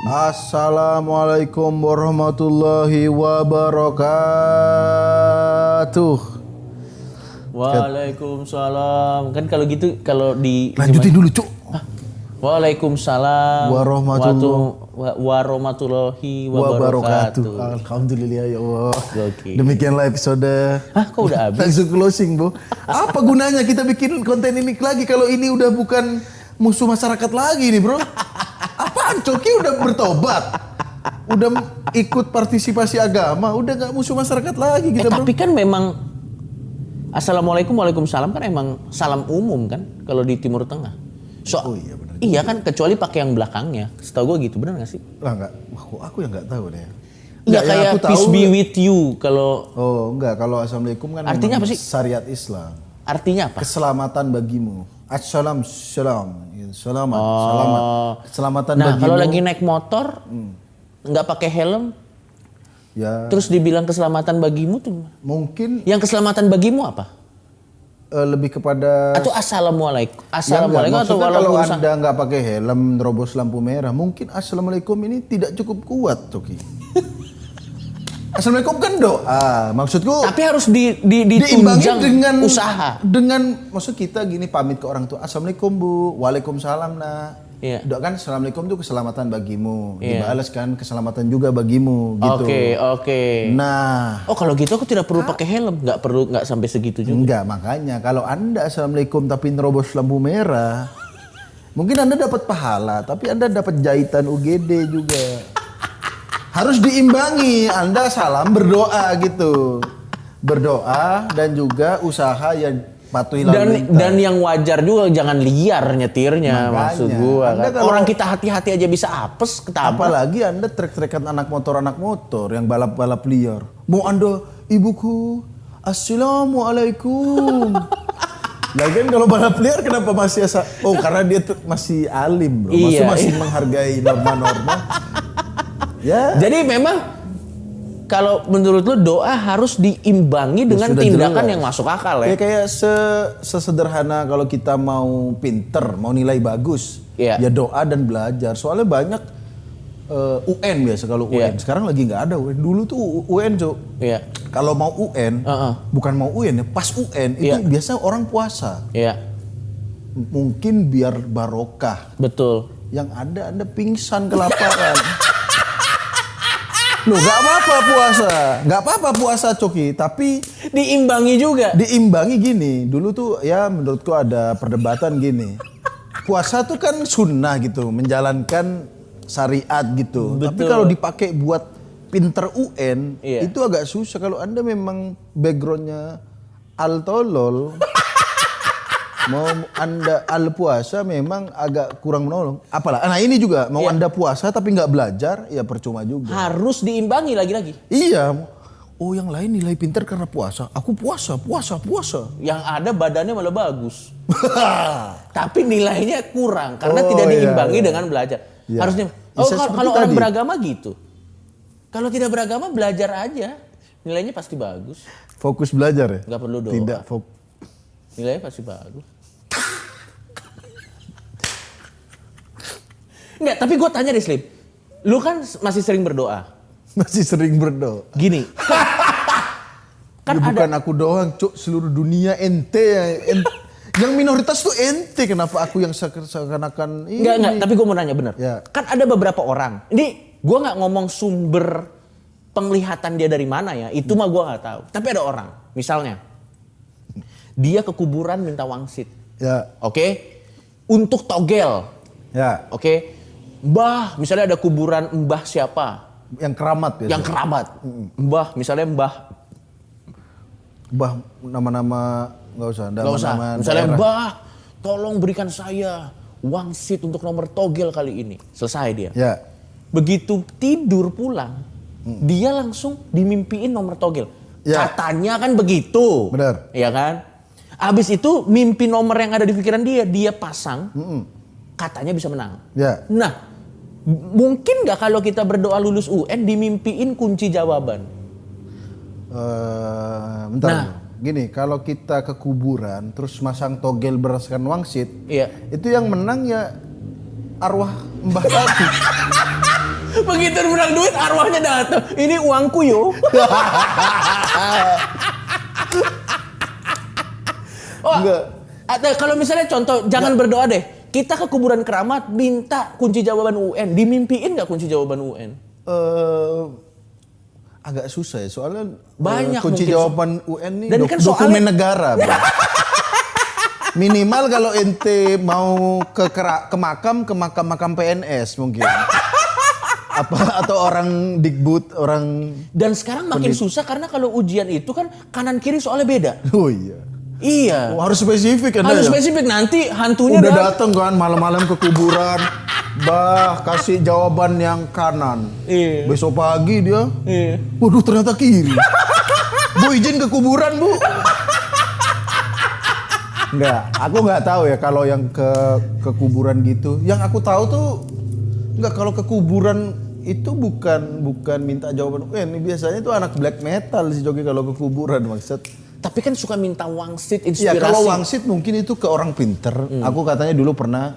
Assalamualaikum warahmatullahi wabarakatuh. Waalaikumsalam. Kan kalau gitu kalau di Lanjutin dulu, Cuk. Waalaikumsalam warahmatullahi wabarakatuh. Alhamdulillah ya Allah. Oke. Demikianlah episode. Hah, kok udah habis? Langsung closing, Bu. Apa gunanya kita bikin konten ini lagi kalau ini udah bukan musuh masyarakat lagi nih, Bro? Apaan, Coki udah bertobat? Udah ikut partisipasi agama, udah gak musuh masyarakat lagi kita, Bro. Tapi kan memang Assalamualaikum Waalaikumsalam kan emang salam umum kan kalau di Timur Tengah. Oh iya benar. Iya kan, kecuali pakai yang belakangnya. Setahu gue gitu, benar gak sih? Lah enggak, aku yang enggak tahu deh. Iya, Yang kayak aku tahu, peace be with you kalau. Oh enggak, kalau assalamualaikum kan Artinya apa sih? Syariat Islam. Artinya apa? Keselamatan bagimu. Assalam salam. Selamat, selamat. Keselamatan bagimu. Kalau lagi naik motor nggak pakai helm, ya. terus dibilang keselamatan bagimu tuh. Mungkin Yang keselamatan bagimu apa? lebih kepada Atau assalamualaikum. Ya, Assalamualaikum enggak. atau Maksudnya kalau waalaikumsalam. Anda nggak pakai helm, nerobos lampu merah, mungkin assalamualaikum ini tidak cukup kuat, Toki. Assalamualaikum kan doa, maksudku. Tapi harus Diimbangi ditunjang dengan usaha. Dengan maksud kita gini, pamit ke orang tua, assalamualaikum Bu, waalaikumsalam nak. Iya. Doa kan assalamualaikum itu keselamatan bagimu, Iya. dibalas kan keselamatan juga bagimu, gitu. Oke. Nah, Oh, kalau gitu aku tidak perlu pakai helm, nggak sampai segitu juga. enggak, makanya kalau Anda assalamualaikum tapi nerobos lampu merah, mungkin Anda dapat pahala, tapi Anda dapat jahitan UGD juga. Harus diimbangi, Anda salam berdoa gitu. Berdoa dan juga usaha yang patuhi lalu lintas. Dan yang wajar juga, jangan liar nyetirnya. Makanya, maksud gua Anda kan. kalau- Orang kita hati-hati aja bisa apes ketabrak. Apalagi Anda trek-trekan anak motor yang balap-balap liar. Mau Anda, ibuku, assalamualaikum. Lagian kalau balap liar kenapa masih karena dia masih alim, Bro. Iya, Masih menghargai norma-norma. Ya. Jadi memang kalau menurut lu doa harus diimbangi dengan sudah tindakan jelas. yang masuk akal ya. Kayak sesederhana kalau kita mau pinter, mau nilai bagus, Iya. ya doa dan belajar. Soalnya banyak UN biasa kalau UN. Iya. Sekarang lagi nggak ada UN. Dulu tuh UN, Cuk. Iya. Kalau mau UN, bukan mau UN ya, pas UN itu Iya. biasa orang puasa. Iya. Mungkin biar barokah. Betul. Yang ada Anda pingsan kelaparan. Loh, nggak apa-apa puasa. Nggak apa-apa puasa, Coki. Tapi Diimbangi juga. diimbangi gini. Dulu tuh ya menurutku ada perdebatan gini. Puasa tuh kan sunnah gitu, menjalankan syariat gitu. Betul. Tapi kalau dipakai buat pinter UN, Iya. itu agak susah. Kalau Anda memang backgroundnya al-tolol, mau Anda al-puasa memang agak kurang menolong. Apalagi, nah ini juga, mau Iya. Anda puasa tapi nggak belajar, ya percuma juga. Harus diimbangi lagi-lagi. Iya. Oh, yang lain nilai pintar karena puasa. Aku puasa. Yang ada badannya malah bagus. Tapi nilainya kurang karena Oh, tidak iya, diimbangi iya. dengan belajar. Iya. Harusnya. Bisa Kalau seperti orang tadi. beragama gitu. Kalau tidak beragama belajar aja. Nilainya pasti bagus. Fokus belajar ya? Nggak perlu doa. Tidak fokus. Nilainya pasti bagus. Enggak, tapi gue tanya deh Slim. Lu kan masih sering berdoa. Masih sering berdoa. Gini. Ya, Kan bukan aku doang, Cuk. Seluruh dunia ente yang minoritas tuh ente. Kenapa aku yang seakan-akan ini? Enggak. Tapi gue mau nanya bener. Ya. Kan ada beberapa orang. Ini gue nggak ngomong sumber penglihatan dia dari mana ya. Itu mah gue nggak tahu. Tapi ada orang. Misalnya. Dia ke kuburan minta wangsit. Ya. Oke. Untuk togel. Ya. Oke. Mbah. Misalnya ada kuburan mbah siapa. Yang keramat ya. Yang kerabat. Mbah. Misalnya mbah. Bah, nama-nama nggak usah. Gak usah. Nama-nama Misalnya daerah. mbah. Tolong berikan saya wangsit untuk nomor togel kali ini. Selesai dia. Ya. Begitu tidur pulang, dia langsung dimimpiin nomor togel. Ya. Katanya kan begitu. Benar. Iya kan? Abis itu mimpi nomor yang ada di pikiran dia pasang. Katanya bisa menang. Ya. Nah, mungkin nggak kalau kita berdoa lulus UN dimimpiin kunci jawaban? Bentar. Nah. Gini, kalau kita ke kuburan terus masang togel berdasarkan wangsit, Iya. itu yang menang ya arwah Mbah tadi. Begitu menang duit arwahnya datang. Ini uangku yo. Oh, Enggak. kalau misalnya contoh, jangan berdoa deh. Kita ke kuburan keramat, minta kunci jawaban UN. Dimimpiin nggak kunci jawaban UN? Agak susah ya, soalnya Banyak kunci mungkin. jawaban UN nih Dan kan dokumen soalnya- negara. Bro. Minimal kalau ente mau ke makam PNS mungkin. Atau orang Dikbud, orang. Dan sekarang makin susah karena kalau ujian itu kan kanan kiri soalnya beda. Oh iya. Iya. Oh, harus spesifik kan? Harus ya? spesifik, nanti hantunya Udah datang kan malam-malam ke kuburan. Bah, kasih jawaban yang kanan. Iya. Besok pagi dia, Iya. waduh ternyata kiri. Bu, izin ke kuburan, Bu. Enggak, aku nggak tahu ya kalau yang ke kuburan gitu. Yang aku tahu tuh enggak, kalau ke kuburan itu bukan minta jawaban. Ini biasanya tuh anak black metal si Jogi kalau ke kuburan maksud. Tapi kan suka minta wangsit Iya, inspirasi. kalau wangsit mungkin itu ke orang pinter. Aku katanya dulu pernah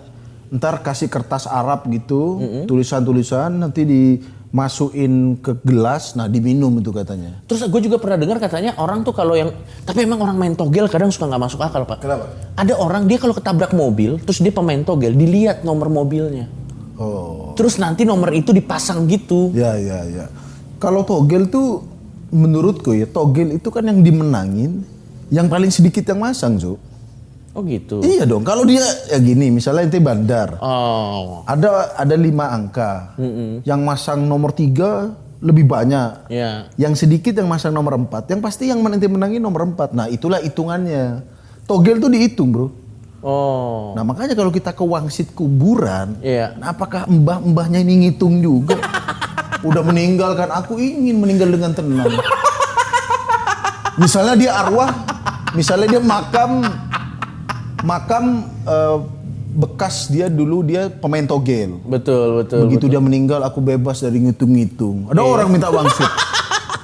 ntar kasih kertas Arab gitu, tulisan-tulisan nanti dimasukin ke gelas, nah diminum itu katanya. Terus gue juga pernah dengar katanya orang tuh kalau yang, tapi emang orang main togel kadang suka nggak masuk akal, Pak. Kenapa? Ada orang dia kalau ketabrak mobil, terus dia pemain togel, dilihat nomor mobilnya. Oh, Terus nanti nomor itu dipasang gitu. ya. Kalau togel tuh menurutku ya, togel itu kan yang dimenangin, yang paling sedikit yang masang, Zo. Oh gitu. Iya dong, kalau dia ya gini, misalnya ente bandar, Oh, ada 5 angka, yang masang nomor 3 lebih banyak. ya. Yang sedikit yang masang nomor 4, yang pasti yang nanti menangin nomor 4. Nah itulah hitungannya. Togel tuh dihitung, bro. Oh, Nah makanya kalau kita ke wangsit kuburan, Iya. nah apakah mbah-mbahnya ini ngitung juga? Udah meninggal kan, aku ingin meninggal dengan tenang. Misalnya dia arwah, misalnya dia makam bekas dia dulu dia pemain togel. betul. Begitu dia meninggal, aku bebas dari ngitung-ngitung. Ada orang minta wangsit.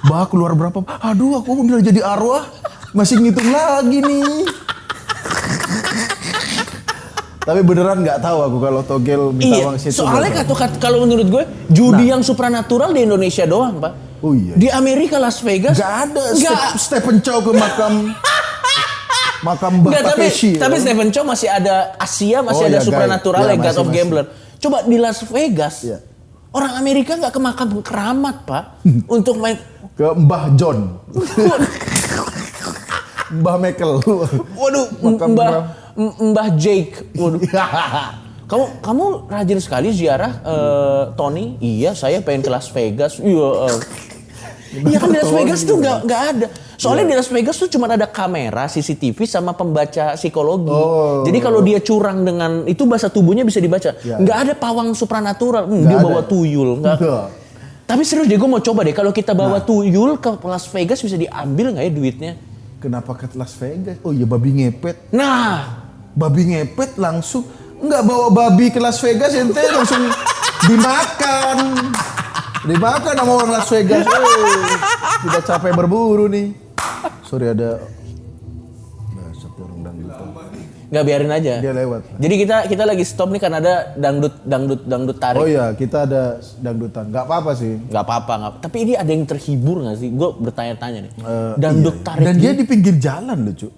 Bah, keluar berapa? Aduh, aku udah jadi arwah. Masih ngitung lagi nih. Tapi beneran nggak tahu aku kalau togel minta Iya, wangsit. itu soalnya berapa. kalau menurut gue judi yang supranatural di Indonesia doang, Pak. Oh iya. Di Amerika Las Vegas Nggak ada Nggak. Stephen Chow ke makam Mbah Nggak, Takeshi. tapi Stephen Chow masih ada Asia, masih Oh, ada iya, supranatural Guy. yang Iya, God of masih. Gambler. Coba di Las Vegas, Iya. orang Amerika nggak ke makam keramat, Pak, untuk main. Ke Mbah John. Mbah Michael. Waduh, Makam Mbah Jake. Waduh. Kamu rajin sekali ziarah, Tony? Iya, saya pengen ke Las Vegas. Iya. Iya kan di Las Vegas tuh nggak ada. Soalnya di Las Vegas tuh cuma ada kamera, CCTV sama pembaca psikologi. Oh. Jadi kalau dia curang dengan itu bahasa tubuhnya bisa dibaca. Ya. Nggak ada pawang supranatural. Nggak Dia ada. bawa tuyul. Nggak. Nggak. Tapi serius deh, gue mau coba deh. Kalau kita bawa tuyul ke Las Vegas bisa diambil nggak ya duitnya? Kenapa ke Las Vegas? Oh iya, babi ngepet. Nah, Babi ngepet langsung nggak bawa babi ke Las Vegas, ente langsung dimakan sama orang Las Vegas. Tidak capek berburu nih. Sorry ada orang dangdutan. nggak biarin aja. Dia lewat. Jadi kita lagi stop nih karena ada dangdut tarik. Oh iya, kita ada dangdutan. Nggak apa-apa sih. Nggak apa-apa, nggak. Tapi ini ada yang terhibur nggak sih? Gue bertanya-tanya nih. Dangdut Iya. tarik. Dan dia di pinggir jalan loh, Cuk.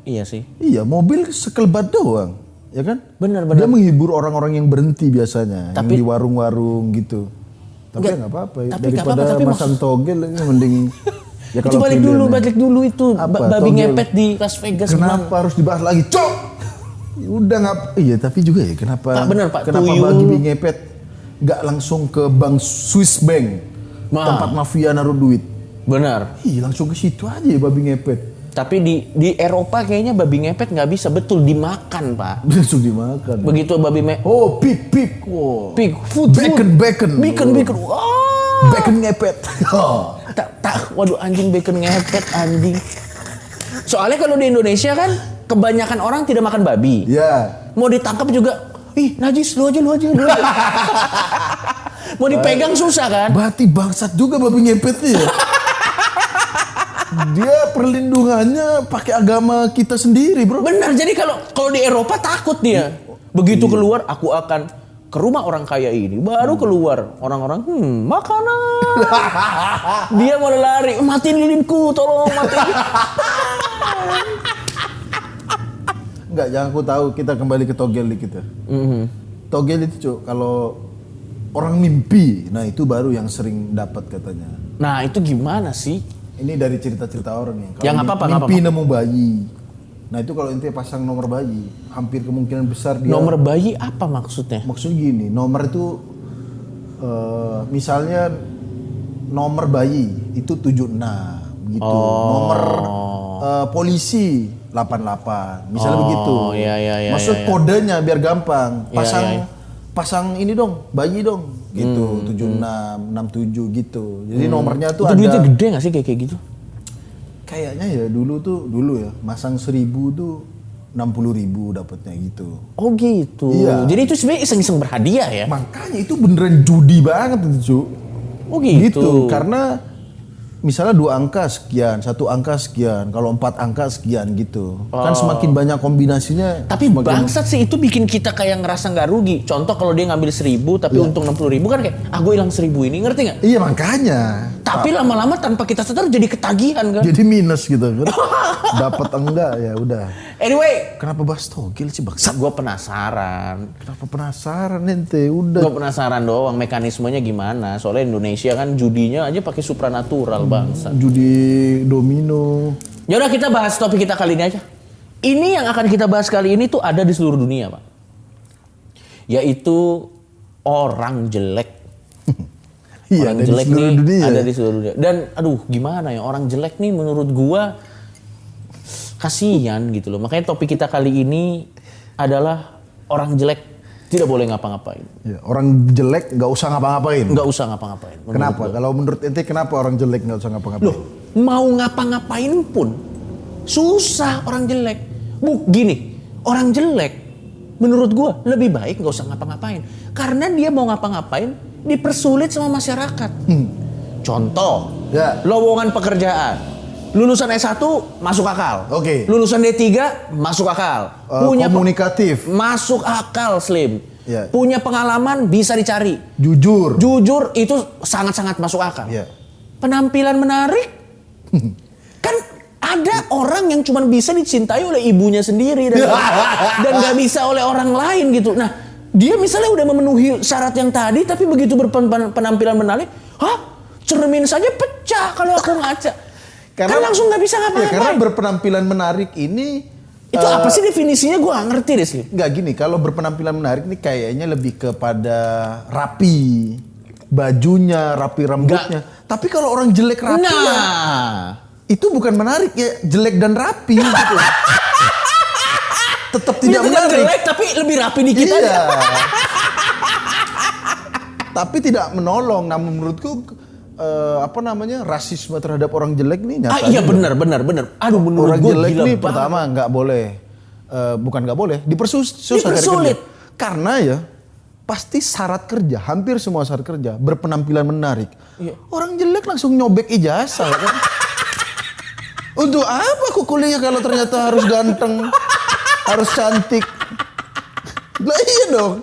Iya sih. Iya, mobil sekelebat doang. Ya kan? Benar. Dia menghibur orang-orang yang berhenti biasanya, Tapi- yang di warung-warung gitu. Tapi Nggak, nggak apa-apa. tapi nggak Daripada apa-apa, tapi masang togel ini mending. Ya Itu balik dulu itu Apa? babi Togel. ngepet di Las Vegas. Kenapa harus dibahas lagi, Cok? Udah nggak? Iya, tapi juga ya kenapa? Pak, bener, Pak. Kenapa Tuyul. babi ngepet nggak langsung ke bank Swiss Bank, tempat mafia naruh duit? Benar. Iya, langsung ke situ aja ya babi ngepet. Tapi di Eropa kayaknya babi ngepet nggak bisa, betul dimakan, Pak. Langsung dimakan. Begitu babi Oh, pig. Wow. pig food. Bacon. Bacon. Wah. Bacon ngepet. Oh. Waduh, anjing bacon ngepet anjing. Soalnya kalau di Indonesia kan kebanyakan orang tidak makan babi. Ya. Mau ditangkap juga, ih najis, lu aja. Mau dipegang susah kan? Berarti bangsat juga babi ngepetnya ya. Dia perlindungannya pakai agama kita sendiri, bro. Benar, jadi kalau di Eropa takut dia. Begitu keluar, aku akan ke rumah orang kaya ini, baru keluar orang-orang, makanan. Dia mulai lari, matiin lilinku, tolong matiin. Enggak, jangan aku tahu, kita kembali ke togel dikit ya. Togel itu Cuk, kalau orang mimpi, nah itu baru yang sering dapat katanya. Nah itu gimana sih? Ini dari cerita-cerita orang ya. Ya, nggak apa-apa, mimpi nemu bayi. Nah itu kalau ente pasang nomor bayi, hampir kemungkinan besar dia. Nomor bayi apa maksudnya? Maksudnya gini, nomor itu misalnya nomor bayi itu 76 gitu. Nomor polisi 88. Misalnya begitu. Iya. Maksud kodenya biar gampang. Pasang ini dong, bayi dong. Gitu, 76, 67 gitu. Jadi nomornya tuh itu ada. duitnya gede gak sih kayak gitu? Kayaknya ya dulu ya, masang 1.000 tuh 60.000 dapatnya gitu. Oh gitu. Iya. Jadi itu sebenarnya iseng-iseng berhadiah ya? Makanya itu beneran judi banget itu, Cu. Oh gitu. Karena misalnya 2 angka sekian, 1 angka sekian, kalau 4 angka sekian gitu. Kan semakin banyak kombinasinya. Tapi bangsat sih itu bikin kita kayak ngerasa nggak rugi. Contoh kalau dia ngambil 1.000 tapi untung 60.000 kan kayak, gue hilang 1.000 ini, ngerti nggak? Iya makanya. Tapi lama-lama tanpa kita sadar jadi ketagihan kan? Jadi minus gitu kan. Dapat enggak ya udah. Anyway, Kenapa bahas togel sih bangsat? gue penasaran. Kenapa penasaran ente? Udah. Gue penasaran doang mekanismenya gimana. Soalnya Indonesia kan judinya aja pakai supranatural bangsa. Judi domino. Yaudah kita bahas topik kita kali ini aja. Ini yang akan kita bahas kali ini tuh ada di seluruh dunia, Pak. Yaitu orang jelek. Iya, Orang ada jelek di seluruh nih dunia. ada di seluruh dunia. Dan aduh gimana ya, orang jelek nih menurut gua kasihan gitu loh. Makanya topik kita kali ini adalah orang jelek tidak boleh ngapa-ngapain. Ya, orang jelek nggak usah ngapa-ngapain. Nggak usah ngapa-ngapain. menurut Kenapa? gua. Kalau menurut ente kenapa orang jelek nggak usah ngapa-ngapain? Loh, mau ngapa-ngapain pun susah orang jelek. Gini, orang jelek menurut gua lebih baik nggak usah ngapa-ngapain. Karena dia mau ngapa-ngapain dipersulit sama masyarakat. Contoh, Ya. lowongan pekerjaan. Lulusan S1 masuk akal. Oke. Lulusan D3 masuk akal. Komunikatif, Masuk akal, Slim. Ya. Punya pengalaman bisa dicari. jujur. Jujur itu sangat-sangat masuk akal. Ya. Penampilan menarik. Kan ada orang yang cuma bisa dicintai oleh ibunya sendiri dan nggak bisa oleh orang lain gitu. Nah, dia misalnya udah memenuhi syarat yang tadi tapi begitu berpenampilan menarik, cermin saja pecah kalau aku ngaca. Kan langsung nggak bisa Ya, karena ngapa-ngapain. berpenampilan menarik ini Itu apa sih definisinya? Gue nggak ngerti deh sih. nggak gini. Kalau berpenampilan menarik ini kayaknya lebih kepada rapi, bajunya, rapi rambutnya. Tapi kalau orang jelek rapi ya, Nah, itu bukan menarik ya, jelek dan rapi gitu. Tetap tidak dia menarik. jelek tapi lebih rapi dikit Iya. aja. Tapi tidak menolong. Namun menurutku rasisme terhadap orang jelek nih nyata. Iya juga. benar. Aduh menurut Orang gue jelek gila nih banget. pertama nggak boleh, bukan nggak boleh, dipersulit. Dipersulit. Karena ya pasti syarat kerja, hampir semua syarat kerja berpenampilan menarik. Iya. Orang jelek langsung nyobek ijazah ya kan? Untuk apa aku kuliah kalau ternyata harus ganteng, harus cantik? Lah iya dong.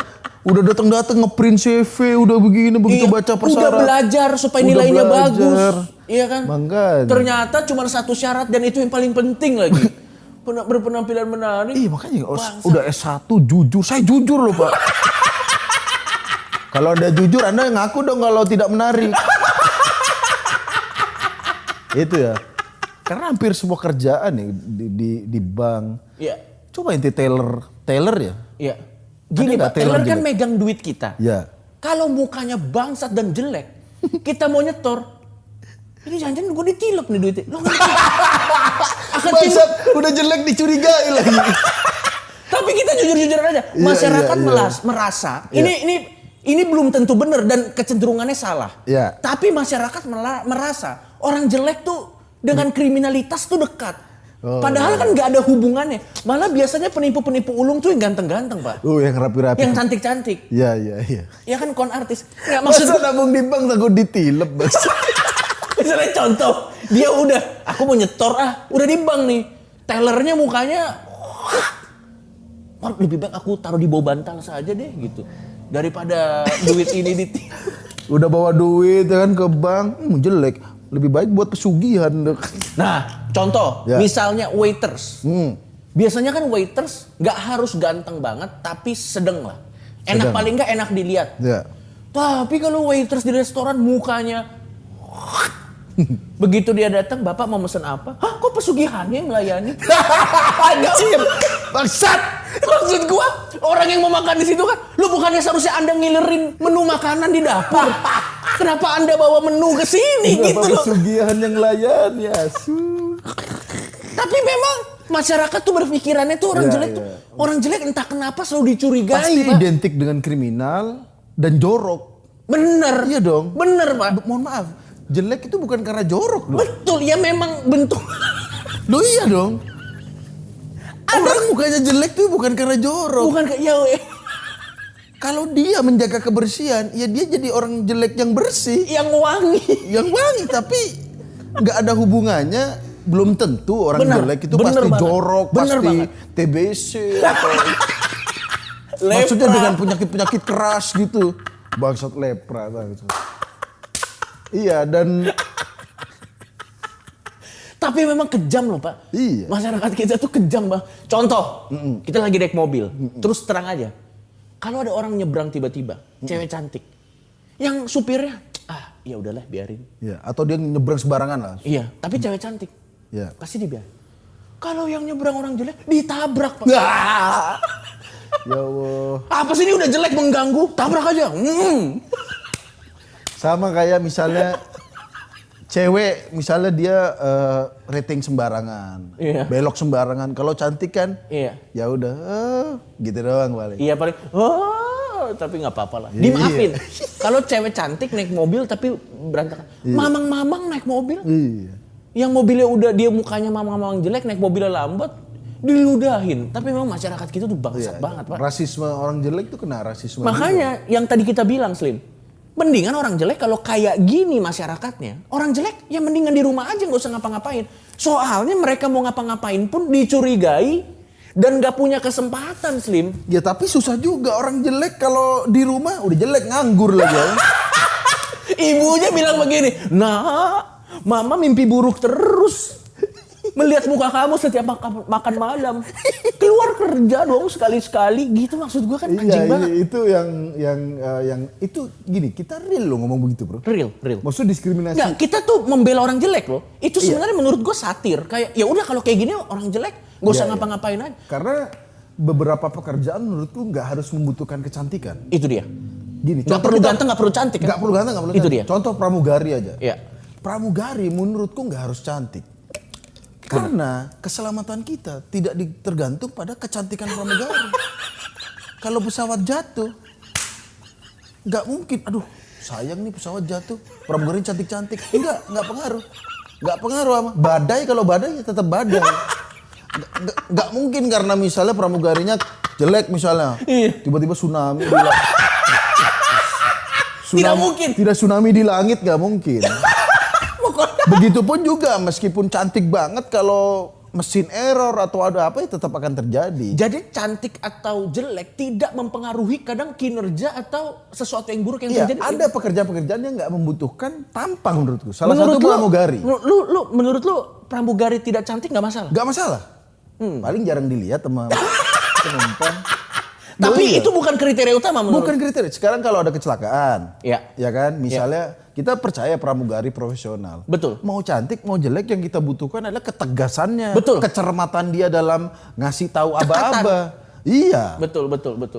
Udah datang ngeprint CV, udah begini begitu Iya, baca udah persyarat. belajar supaya Udah nilainya belajar. bagus, iya kan? Makanya. Ternyata cuma satu syarat dan itu yang paling penting lagi. Berpenampilan menarik. Iya makanya udah S1 jujur. Saya jujur loh Pak. Kalau Anda jujur Anda ngaku dong kalau tidak menarik. Itu ya. Karena hampir semua kerjaan nih di bank. Iya, Coba ente teller ya. iya. Gini Ada nggak Pak, teller teller kan jelek? megang duit kita. Ya. Kalau mukanya bangsat dan jelek, kita mau nyetor. Ini jangan-jangan gue ditilep nih duitnya. Lo ngerti? Akan timbul- Bangsat udah jelek dicurigai lagi. Tapi kita jujur-jujuran aja. Iya, Masyarakat iya. merasa Iya. ini belum tentu benar dan kecenderungannya salah. Iya. Tapi masyarakat merasa orang jelek tuh dengan kriminalitas tuh dekat. Oh, Padahal kan nggak ada hubungannya. Malah biasanya penipu-penipu ulung tuh yang ganteng-ganteng, Pak. Yang rapi-rapi. Yang cantik-cantik. Iya. Ya kan kon artis. Nggak maksud Masa nabung di bank takut ditilep Bang? misalnya contoh, dia udah aku mau nyetor udah di bank nih. Tellernya mukanya lebih baik aku taruh di bawah bantal saja deh gitu. daripada duit ini di Udah bawa duit ya kan ke bank, jelek. Lebih baik buat pesugihan. Nah, contoh, Ya. misalnya waiters. Hmm. Biasanya kan waiters nggak harus ganteng banget, tapi sedang lah. Enak Sedang. paling nggak enak dilihat. Ya. Tapi kalau waiters di restoran mukanya begitu dia datang, Bapak mau mesen apa? Hah, kok pesugihannya yang melayani? Anjir, Bangsat. maksud gua orang yang mau makan di situ kan, lu bukannya seharusnya Anda ngilerin menu makanan di dapur. Kenapa Anda bawa menu ke sini gitu Kenapa loh? pesugihan yang layan ya? Tapi memang masyarakat tuh berpikirannya tuh orang Iya, jelek iya. tuh. Orang jelek entah kenapa selalu dicurigai, Pasti Pak. identik dengan kriminal dan jorok. Bener. Iya dong. Bener, Pak. Mohon maaf, jelek itu bukan karena jorok loh. Betul, ya memang bentuk. Loh iya dong. Orang mukanya jelek tuh bukan karena jorok. Bukan kayak ya weh. Kalau dia menjaga kebersihan, ya dia jadi orang jelek yang bersih, Yang wangi. yang wangi. Tapi nggak ada hubungannya. Belum tentu orang Benar, jelek itu benar pasti banget. jorok, Benar pasti banget. TBC atau maksudnya Lepra. dengan penyakit-penyakit keras gitu. Bangsat lepra bangsat. Iya dan Tapi memang kejam loh, Pak. Iya. Masyarakat kita tuh kejam, Bang. Contoh, kita lagi naik mobil. Terus terang aja. Kalau ada orang nyebrang tiba-tiba, cewek cantik. Yang supirnya, ya udahlah biarin. ya atau dia nyebrang sembarangan lah. Iya, tapi cewek cantik. Ya. Kasih dibiarin. Kalau yang nyebrang orang jelek, ditabrak, Pak. Ya Allah. Apa sih ini udah jelek mengganggu? Tabrak aja. Sama kayak misalnya cewek, misalnya dia rating sembarangan, Iya. belok sembarangan. Kalau cantik kan, Iya. ya udah, gitu doang paling. Iya paling, tapi nggak apa-apa lah. Iya. Dimaafin. Kalau cewek cantik naik mobil tapi berantakan. Mamang-mamang naik mobil. Iya. Yang mobilnya udah dia mukanya mamang-mamang jelek naik mobilnya lambat. Diludahin. Tapi memang masyarakat kita tuh bangsat banget, Pak. Rasisme orang jelek tuh kena rasisme. Makanya yang tadi kita bilang, Slim. Mendingan orang jelek kalau kayak gini masyarakatnya. Orang jelek ya mendingan di rumah aja nggak usah ngapa-ngapain. Soalnya mereka mau ngapa-ngapain pun dicurigai dan nggak punya kesempatan, Slim. Ya tapi susah juga orang jelek kalau di rumah udah jelek nganggur lagi. Ya. Ibunya bilang begini, nah, mama mimpi buruk terus. Melihat muka kamu setiap makan malam. Keluar kerja dong sekali-sekali. Gitu maksud gue kan anjing banget. Itu yang itu gini, kita real loh ngomong begitu, Bro. Real. Maksud diskriminasi. Nggak, kita tuh membela orang jelek loh. Itu Iya. sebenarnya menurut gue satir. Kayak ya udah kalau kayak gini orang jelek nggak usah Iya. ngapa-ngapain aja. Karena beberapa pekerjaan menurutku nggak harus membutuhkan kecantikan. Itu dia. Gini, Nggak contoh perlu kita- ganteng, nggak perlu cantik. Kan? Nggak perlu ganteng, nggak perlu Itu cantik. dia. Contoh pramugari aja. Iya. Pramugari menurutku nggak harus cantik. Karena keselamatan kita tidak tergantung pada kecantikan pramugari. Kalau pesawat jatuh, nggak mungkin. Aduh, sayang nih pesawat jatuh. Pramugari cantik-cantik. Nggak pengaruh. Nggak pengaruh sama. Badai kalau badai ya tetap badai. Nggak mungkin karena misalnya pramugarinya jelek misalnya. Iya. Tiba-tiba tsunami. Di langit. Tidak mungkin. Tidak tsunami di langit nggak mungkin. Begitupun juga meskipun cantik banget kalau mesin error atau ada apa ya tetap akan terjadi. Jadi cantik atau jelek tidak mempengaruhi kadang kinerja atau sesuatu yang buruk yang Iya, terjadi. ada pekerjaan-pekerjaan yang nggak membutuhkan tampang menurutku. Salah Menurut satu lu- pramugari. Menurut lu pramugari tidak cantik nggak masalah? Nggak masalah. Paling jarang dilihat sama penumpang. Tapi Iya. itu bukan kriteria utama menurut. Bukan kriteria. Sekarang kalau ada kecelakaan, Iya. ya kan, misalnya kita percaya pramugari profesional. Betul. Mau cantik, mau jelek, yang kita butuhkan adalah ketegasannya, Betul. kecermatan dia dalam ngasih tahu aba-aba. Iya. Betul.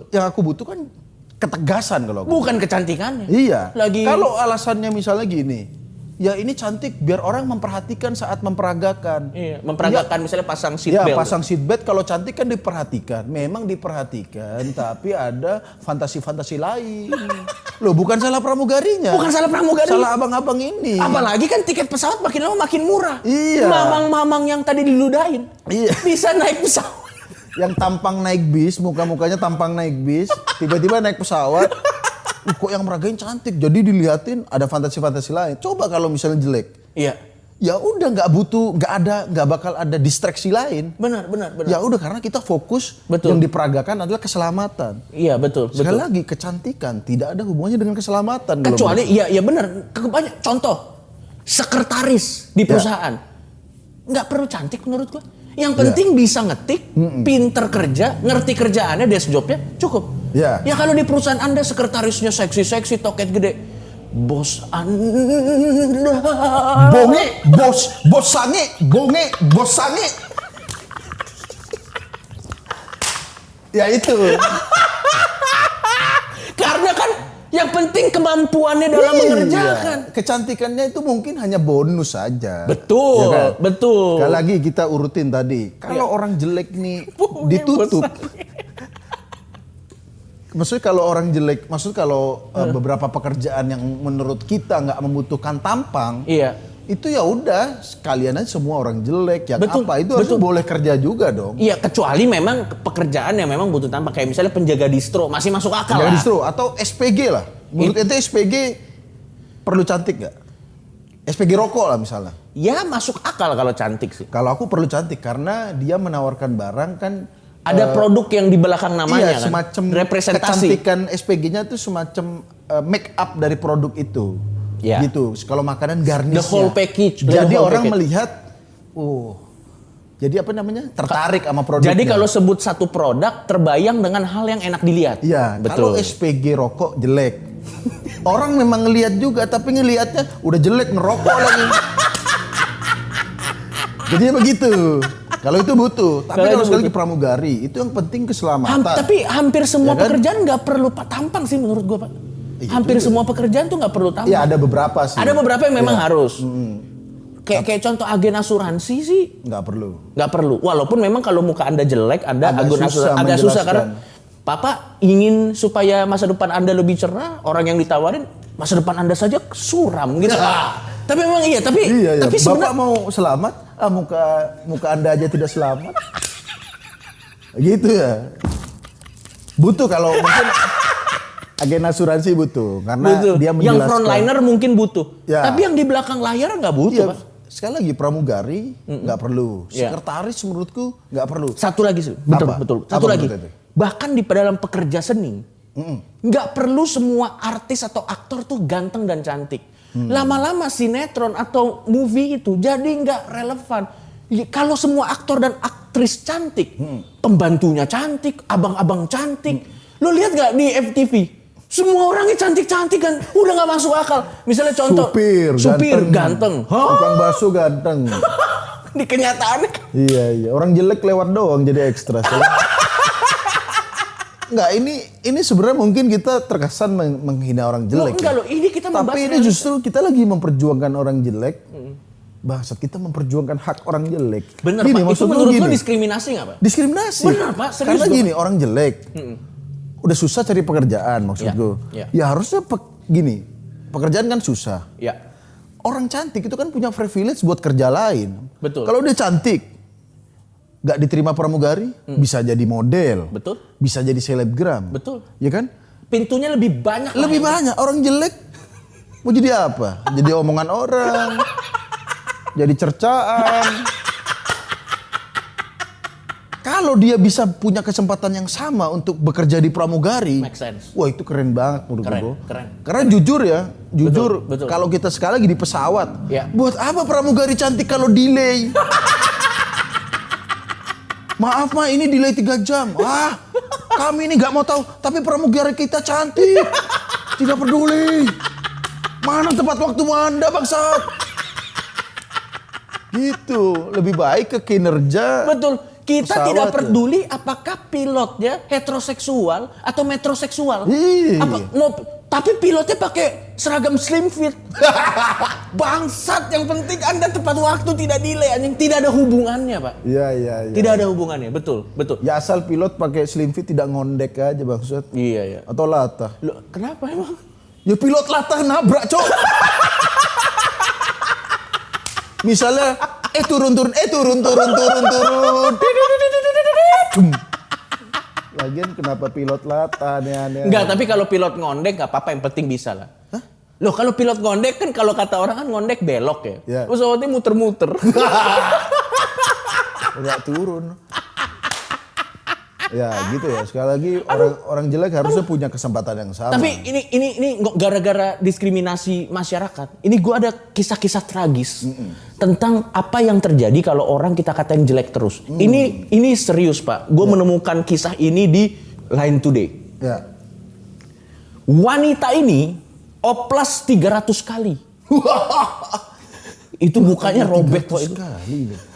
Yang aku butuhkan ketegasan kalau aku. Bukan kecantikannya. Iya. Lagi Kalau alasannya misalnya gini, ya ini cantik biar orang memperhatikan saat memperagakan. iya, memperagakan misalnya pasang seat Ya belt. pasang seatbelt, kalau cantik kan diperhatikan. Memang diperhatikan, tapi ada fantasi-fantasi lain. Loh bukan salah pramugarinya. Bukan salah pramugari. Salah abang-abang ini. Apalagi kan tiket pesawat makin lama makin murah. Iya. Mamang-mamang yang tadi diludahin. Iya. Bisa naik pesawat. Yang tampang naik bis, muka-mukanya tampang naik bis, tiba-tiba naik pesawat. Kok yang meragain cantik, jadi dilihatin ada fantasi-fantasi lain. Coba kalau misalnya jelek. Iya. ya udah nggak bakal ada distraksi lain. Benar. Ya udah karena kita fokus Betul. yang diperagakan adalah keselamatan. Iya, betul. Sekali lagi kecantikan tidak ada hubungannya dengan keselamatan. Kecuali ya benar. Banyak contoh sekretaris di perusahaan nggak perlu cantik menurut gua. Yang penting bisa ngetik, pinter kerja, ngerti kerjaannya, desk jobnya cukup. Ya. Ya kalau di perusahaan Anda sekretarisnya seksi, toket gede, bos Anda bos sange. Ya itu. Karena kan yang penting kemampuannya dalam mengerjakan. Kecantikannya itu mungkin hanya bonus saja. Betul, Ya kan? betul. Sekali lagi kita urutin tadi. Kalau orang jelek nih ditutup. Maksudnya kalau orang jelek, kalau beberapa pekerjaan yang menurut kita nggak membutuhkan tampang, itu ya udah sekalian aja semua orang jelek ya. Betul, apa itu harus boleh kerja juga dong. Iya, kecuali memang pekerjaan yang memang butuh tampang, kayak misalnya penjaga distro masih masuk akal. Penjaga lah. distro atau SPG lah. Menurut ente SPG perlu cantik nggak? SPG rokok lah misalnya. Ya masuk akal kalau cantik sih. Kalau aku perlu cantik karena dia menawarkan barang kan. Ada produk yang di belakang namanya kan? Semacam representasi. Kecantikan SPG-nya itu semacam make up dari produk itu. Ya. Gitu. Kalau makanan garnisnya. The whole package. Jadi whole orang package. melihat, jadi apa namanya? Tertarik sama produknya. Jadi kalau sebut satu produk terbayang dengan hal yang enak dilihat. Iya, kalau SPG rokok jelek. Orang memang ngelihat juga tapi ngelihatnya udah jelek ngerokok lagi. Jadi begitu. Kalau itu butuh, tapi kalau sekali lagi pramugari itu yang penting keselamatan. Tapi hampir semua Ya kan? pekerjaan nggak perlu tampang sih menurut gua, Pak. Hampir semua pekerjaan tuh nggak perlu tampang. Ya ada beberapa sih. Ada beberapa yang memang harus. Kayak contoh agen asuransi sih nggak perlu. nggak perlu. Walaupun memang kalau muka Anda jelek, Anda Agak agen susah asuransi agak susah menjelaskan. karena Papa ingin supaya masa depan Anda lebih cerah, orang yang ditawarin masa depan Anda saja suram gitu. Tapi memang iya, tapi Bapak sebenarnya mau selamat, muka Anda aja tidak selamat. Gitu ya. Butuh kalau mungkin agen asuransi butuh karena dia menjelaskan. yang frontliner mungkin butuh. Ya. Tapi yang di belakang layar nggak butuh, Iya, Pak. sekali lagi pramugari nggak perlu. Iya. Sekretaris menurutku nggak perlu. Satu lagi sih, betul. Satu Apa lagi. menurut itu? Bahkan di dalam pekerja seni, nggak perlu semua artis atau aktor tuh ganteng dan cantik. Lama-lama sinetron atau movie itu jadi nggak relevan. Kalau semua aktor dan aktris cantik, pembantunya cantik, abang-abang cantik. Lo lihat nggak di FTV? Semua orangnya cantik-cantik kan, udah nggak masuk akal. Misalnya contoh, supir ganteng. Tukang bakso ganteng. Di kenyataannya Iya, orang jelek lewat doang jadi ekstra. Enggak, ini sebenarnya mungkin kita terkesan menghina orang jelek. enggak loh, ini kita membahas Tapi ini justru kita lagi memperjuangkan orang jelek. Bangsat, kita memperjuangkan hak orang jelek. bener, Gini, Pak. Itu maksud menurut gini, lo diskriminasi nggak, Pak? diskriminasi. Bener, Pak. Serius Karena gua, gini, orang jelek. Udah susah cari pekerjaan maksudku. Ya. Ya harusnya gini, pekerjaan kan susah. Ya. Orang cantik itu kan punya privilege buat kerja lain. Betul. Kalau dia cantik, nggak diterima pramugari, bisa jadi model. Betul. Bisa jadi selebgram. Betul. Ya kan? Pintunya lebih banyak. Lebih banyak. Orang jelek mau jadi apa? Jadi omongan orang. Jadi cercaan. Kalau dia bisa punya kesempatan yang sama untuk bekerja di pramugari, Make sense. wah itu keren banget menurut Keren, gue. keren. Karena jujur ya, betul. kalau kita sekali lagi di pesawat, Ya. buat apa pramugari cantik kalau delay? Maaf mah ini delay 3 jam. Kami ini nggak mau tahu, tapi pramugari kita cantik. Tidak peduli. Mana tepat waktu Anda bangsat? Gitu, lebih baik ke kinerja. Betul. Kita pesawat tidak ya. peduli apakah pilotnya heteroseksual atau metroseksual. Iya. Tapi pilotnya pakai seragam slim fit. Bangsat, yang penting Anda tepat waktu, tidak delay, anjing. Tidak ada hubungannya, Pak. Iya. Tidak ada hubungannya, betul. Ya asal pilot pakai slim fit tidak ngondek aja bangsat. Iya. Atau latah. Loh, kenapa emang? Ya pilot latah nabrak, cok. Misalnya, turun. Lagian kenapa pilot latah aneh-aneh. Enggak, tapi kalau pilot ngondek nggak apa-apa, yang penting bisa lah. Hah? Loh kalau pilot ngondek kan kalau kata orang kan ngondek belok ya. Ya. Pesawatnya muter-muter. Nggak turun. Ya gitu ya. Sekali lagi orang jelek harusnya punya kesempatan yang sama. Tapi ini nggak gara-gara diskriminasi masyarakat. Ini gue ada kisah-kisah tragis tentang apa yang terjadi kalau orang kita katain jelek terus. Ini serius Pak. Gue menemukan kisah ini di Line Today. Ya. Wanita ini oplas 300 kali. Itu mukanya robek kok itu. Sekali.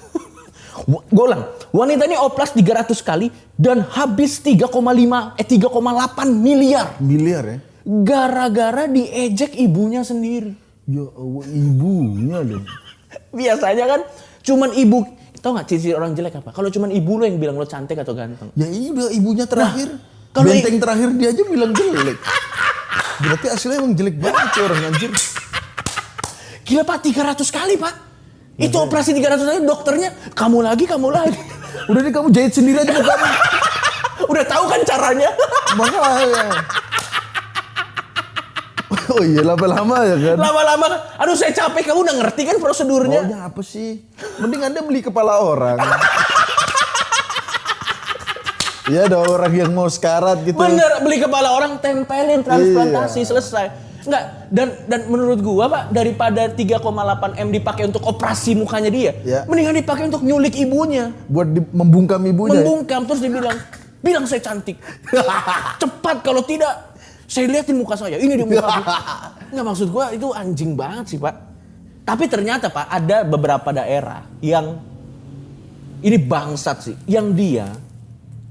Gue ulang, wanita ini oplas 300 kali dan habis 3,8 miliar. Miliar ya? Gara-gara diejek ibunya sendiri. Ya Allah, ibunya dong. Biasanya kan cuman ibu, tau gak ciri orang jelek apa? Kalau cuman ibu lo yang bilang lo cantik atau ganteng. Ya ini udah ibunya terakhir. kalau Benteng terakhir dia aja bilang jelek. Berarti aslinya emang jelek banget tuh orang anjir. Gila Pak, 300 kali Pak. Itu operasi 300 kali dokternya, kamu lagi. Udah deh kamu jahit sendiri aja mukamu. Udah tahu kan caranya. Makanya. Oh iya lama-lama ya kan. Lama-lama, aduh saya capek, kamu udah ngerti kan prosedurnya. Maunya apa sih? Mending Anda beli kepala orang. Ya ada orang yang mau sekarat gitu. Bener, beli kepala orang, tempelin, transplantasi, selesai. Enggak, dan menurut gua Pak, daripada 3,8 M dipakai untuk operasi mukanya dia, mendingan dipakai untuk nyulik ibunya. Buat membungkam ibunya. Membungkam, terus bilang saya cantik. Cepat, kalau tidak, saya liatin muka saya, ini dia muka aku. Enggak, maksud gua itu anjing banget sih Pak. Tapi ternyata Pak, ada beberapa daerah yang, ini bangsat sih, yang dia,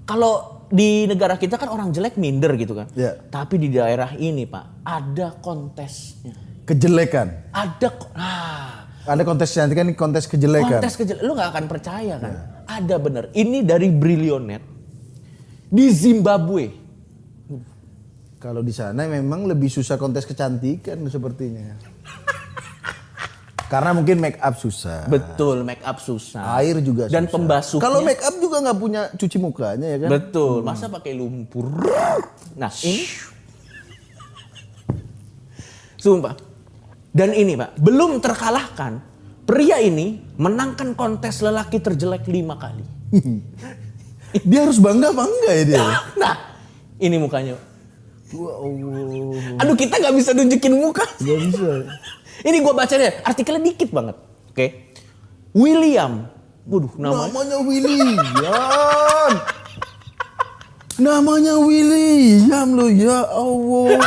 kalau di negara kita kan orang jelek minder gitu kan. Ya. Tapi di daerah ini Pak, ada kontesnya. Kejelekan. Ada kontes kecantikan, ini kontes kejelekan. kontes lu nggak akan percaya kan. Ada bener. Ini dari Brilionet di Zimbabwe. Kalau di sana memang lebih susah kontes kecantikan sepertinya. Karena mungkin make up susah. Betul, make up susah. Air juga susah. Dan pembasuhnya. Kalau make up juga nggak punya cuci mukanya ya kan? Betul, masa pakai lumpur. Nah ini, sumpah. Dan ini Pak, belum terkalahkan. Pria ini menangkan kontes lelaki terjelek 5 kali. Dia harus bangga ya dia. Nah, ini mukanya. Wah Allah. Aduh, kita nggak bisa nunjukin muka. Gak bisa. Ini gue baca deh, artikelnya dikit banget. Oke. William. Waduh, Namanya William. Namanya William lo, ya Allah.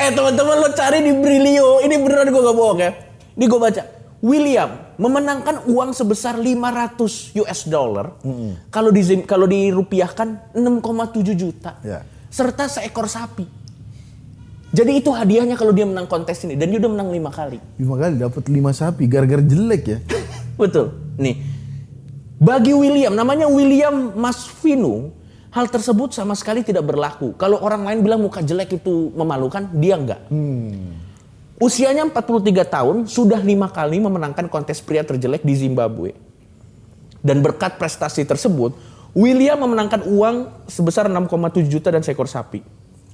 Teman-teman lo cari di Brilio. Ini beneran gue gak bohong ya. Ini gue baca. William memenangkan uang sebesar 500 US dollar. Kalau dirupiahkan 6,7 juta. Ya. Serta seekor sapi. Jadi itu hadiahnya kalau dia menang kontes ini. Dan dia udah menang 5 kali. 5 kali dapat 5 sapi gara-gara jelek ya. Betul. Nih. Bagi William, namanya William Masvinu, hal tersebut sama sekali tidak berlaku. Kalau orang lain bilang muka jelek itu memalukan, dia enggak. Usianya 43 tahun, sudah 5 kali memenangkan kontes pria terjelek di Zimbabwe. Dan berkat prestasi tersebut, William memenangkan uang sebesar 6,7 juta dan seekor sapi.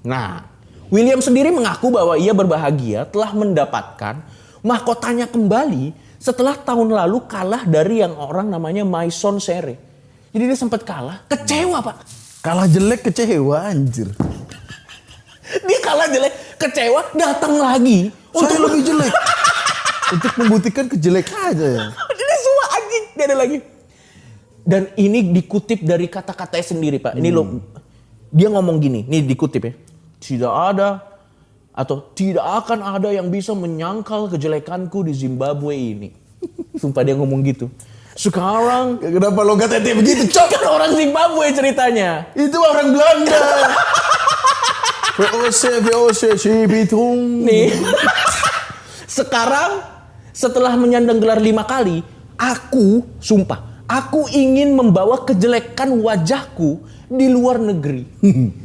Nah, William sendiri mengaku bahwa ia berbahagia telah mendapatkan mahkotanya kembali setelah tahun lalu kalah dari yang orang namanya Maison Sere. Jadi dia sempat kalah, kecewa Pak. Kalah jelek kecewa anjir. Dia kalah jelek, kecewa, datang lagi. Saya lebih jelek. Untuk membuktikan kejelekannya. Ini semua anjing, dia ada lagi. Dan ini dikutip dari kata-katanya sendiri Pak. Ini lo, dia ngomong gini, nih dikutip ya. Tidak ada atau tidak akan ada yang bisa menyangkal kejelekanku di Zimbabwe ini. Sumpah dia ngomong gitu. Sekarang Kenapa logatnya begitu? kan orang Zimbabwe ceritanya. Itu orang Belanda. VOC Cibitung. Nih. Sekarang setelah menyandang gelar 5 kali, aku ingin membawa kejelekan wajahku di luar negeri.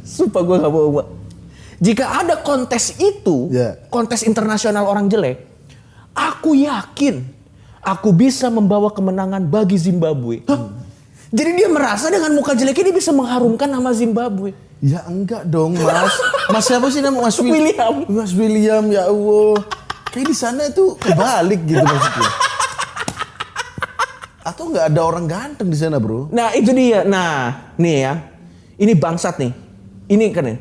Sumpah gue gak bohong Pak. Jika ada kontes itu, kontes internasional orang jelek, aku yakin aku bisa membawa kemenangan bagi Zimbabwe. Jadi dia merasa dengan muka jeleknya dia bisa mengharumkan nama Zimbabwe. Ya enggak dong Mas. Mas siapa sih nama Mas William. Mas William, ya Allah. Kayak di sana itu kebalik gitu maksudnya. Atau nggak ada orang ganteng di sana, bro? Nah itu dia. Nah nih ya, ini bangsat nih. Ini kan ya.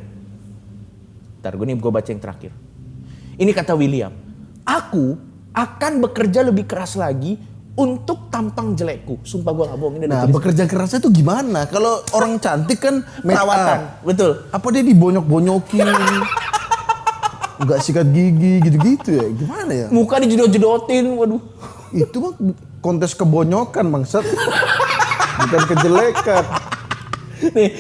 Ntar gue baca yang terakhir. Ini kata William. Aku akan bekerja lebih keras lagi untuk tampang jelekku. Sumpah gue gak bohong. Ini Nah, bekerja kerasnya tuh gimana? Kalau orang cantik kan perawatan. Betul. Apa dia dibonyok-bonyokin? Nggak sikat gigi gitu-gitu ya? Gimana ya? Muka dijedot-jedotin. Waduh. Itu mah kontes kebonyokan, bangsat. Bukan kejelekan. Nih.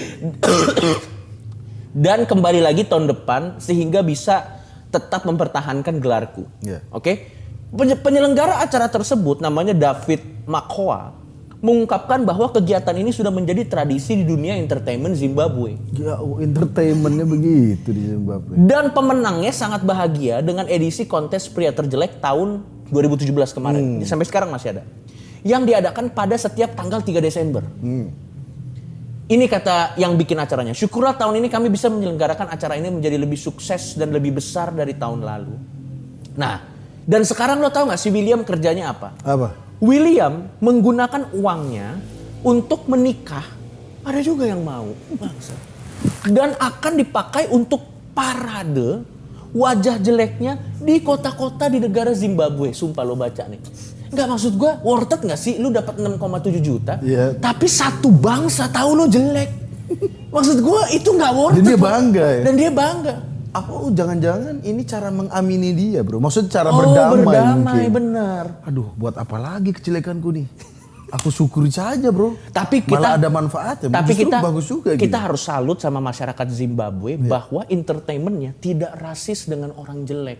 Dan kembali lagi tahun depan sehingga bisa tetap mempertahankan gelarku. Yeah. Oke? Penyelenggara acara tersebut namanya David Makhoa mengungkapkan bahwa kegiatan ini sudah menjadi tradisi di dunia entertainment Zimbabwe. Ya, entertainmentnya begitu di Zimbabwe. Dan pemenangnya sangat bahagia dengan edisi kontes pria terjelek tahun 2017 kemarin. Sampai sekarang masih ada. Yang diadakan pada setiap tanggal 3 Desember. Ini kata yang bikin acaranya. Syukurlah tahun ini kami bisa menyelenggarakan acara ini menjadi lebih sukses dan lebih besar dari tahun lalu. Nah, dan sekarang lo tahu gak si William kerjanya apa? Apa? William menggunakan uangnya untuk menikah. Ada juga yang mau. Bangsa. Dan akan dipakai untuk parade wajah jeleknya di kota-kota di negara Zimbabwe. Sumpah lo baca nih. Nggak, maksud gue worth it nggak sih lu dapat 6,7 juta Iya. tapi satu bangsa tahu lo jelek. Maksud gue itu nggak worth it. Dan dia bangga ya? Dan dia bangga. Apa jangan-jangan ini cara mengamini dia, bro? Maksud cara Berdamai mungkin. benar. Aduh, buat apa lagi kejelekanku nih? Aku syukuri saja, bro. Tapi kita malah ada manfaatnya. Tapi Justru kita bagus juga kita gini. harus salut sama masyarakat Zimbabwe bahwa entertainmentnya tidak rasis dengan orang jelek.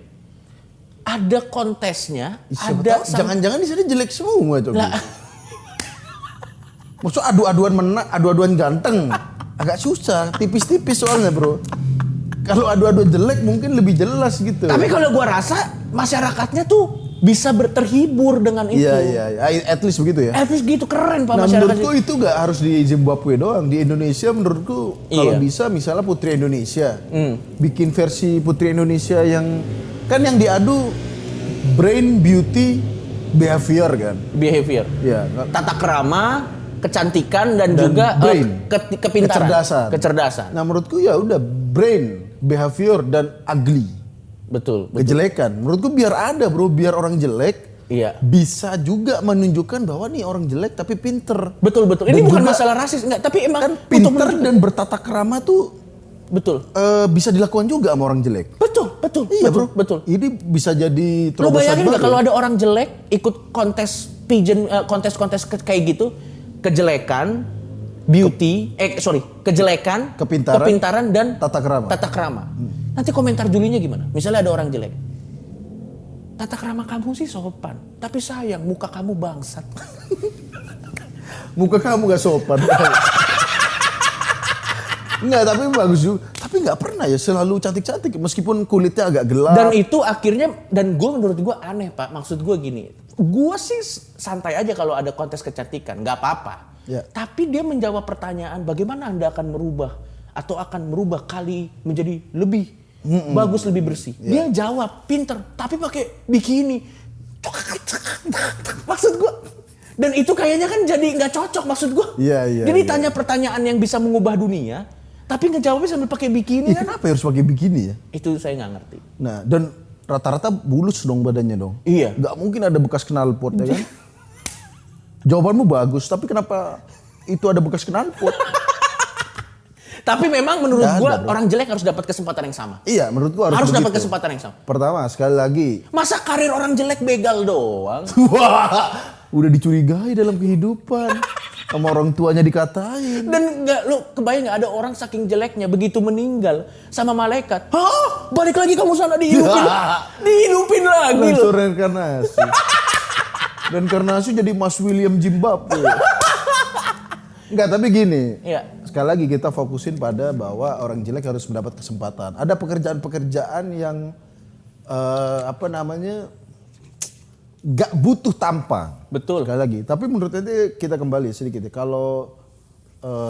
Ada kontesnya, Siapa ada tahu, jangan-jangan di sana jelek semua coba. Lah. Maksud adu-aduan menang, adu-aduan ganteng. Agak susah, tipis-tipis soalnya, bro. Kalau adu-aduan jelek mungkin lebih jelas gitu. Tapi kalau gua rasa masyarakatnya tuh bisa terhibur dengan itu. Iya. At least begitu ya. At least gitu keren Pak Nah, masyarakat. menurutku itu gak harus di Zimbabwe doang. Di Indonesia menurutku kalau Iya. bisa misalnya Putri Indonesia. Bikin versi Putri Indonesia yang kan yang diadu brain, beauty, behavior kan. Behavior. Iya. Tata krama, kecantikan dan Dan juga brain. kepintaran. Kecerdasan. Kecerdasan. Nah menurutku ya udah brain, behavior dan ugly. Betul. Kejelekan. Menurutku biar ada, bro, biar orang jelek Iya. bisa juga menunjukkan bahwa nih orang jelek tapi pinter. Betul. Ini Dan bukan juga masalah rasis enggak, tapi emang Kan untuk pinter menunjukkan- dan bertata krama tuh Betul. bisa dilakukan juga sama orang jelek. Betul. Iya, betul, bro. Betul. Ini bisa jadi Lo terobosan bayangin nggak baru. kalau ada orang jelek ikut kontes pigeon, kontes kayak gitu, kejelekan, beauty, kejelekan, Kepintaran, dan tata krama. Tata krama. Nanti komentar Julinya gimana? Misalnya ada orang jelek, tata krama kamu sih sopan, tapi sayang muka kamu bangsat. Muka kamu gak sopan. Enggak, tapi bagus juga. Tapi nggak pernah ya selalu cantik-cantik meskipun kulitnya agak gelap. Dan itu akhirnya, dan menurut gue aneh Pak. Maksud gue gini, gue sih santai aja kalau ada kontes kecantikan, nggak apa-apa. Ya. Tapi dia menjawab pertanyaan, bagaimana Anda akan merubah atau akan merubah kali menjadi lebih bagus, lebih bersih. Dia jawab pinter, tapi pakai bikini. Maksud gue, dan itu kayaknya kan jadi nggak cocok maksud gue. Iya. Jadi tanya pertanyaan yang bisa mengubah dunia, tapi ngejawabnya sambil pakai bikini Ih, kan? kenapa harus pakai bikini ya? Itu saya nggak ngerti. Nah, dan rata-rata bulus dong badannya dong. Iya. Nggak mungkin ada bekas knalpot ya kan? Jawabanmu bagus, tapi kenapa itu ada bekas knalpot? Tapi memang menurut Nggak gua ada, bro. orang jelek harus dapat kesempatan yang sama. Iya, menurutku harus Dapat begitu. kesempatan yang sama. Pertama, sekali lagi, Masa karir orang jelek begal doang? wah, udah dicurigai dalam kehidupan. Sama orang tuanya dikatain. Dan nggak, lu kebayang nggak ada orang saking jeleknya begitu meninggal sama malaikat? Hah? Balik lagi kamu sana dihidupin, dihidupin lagi Langsung loh. reinkarnasi. Reinkarnasi jadi Mas William Zimbabwe. Enggak, tapi gini. Iya. Sekali lagi kita fokusin pada bahwa orang jelek harus mendapat kesempatan. Ada pekerjaan-pekerjaan yang gak butuh tampang. Betul. Sekali lagi. Tapi menurut saya kita kembali sedikit ya. Kalau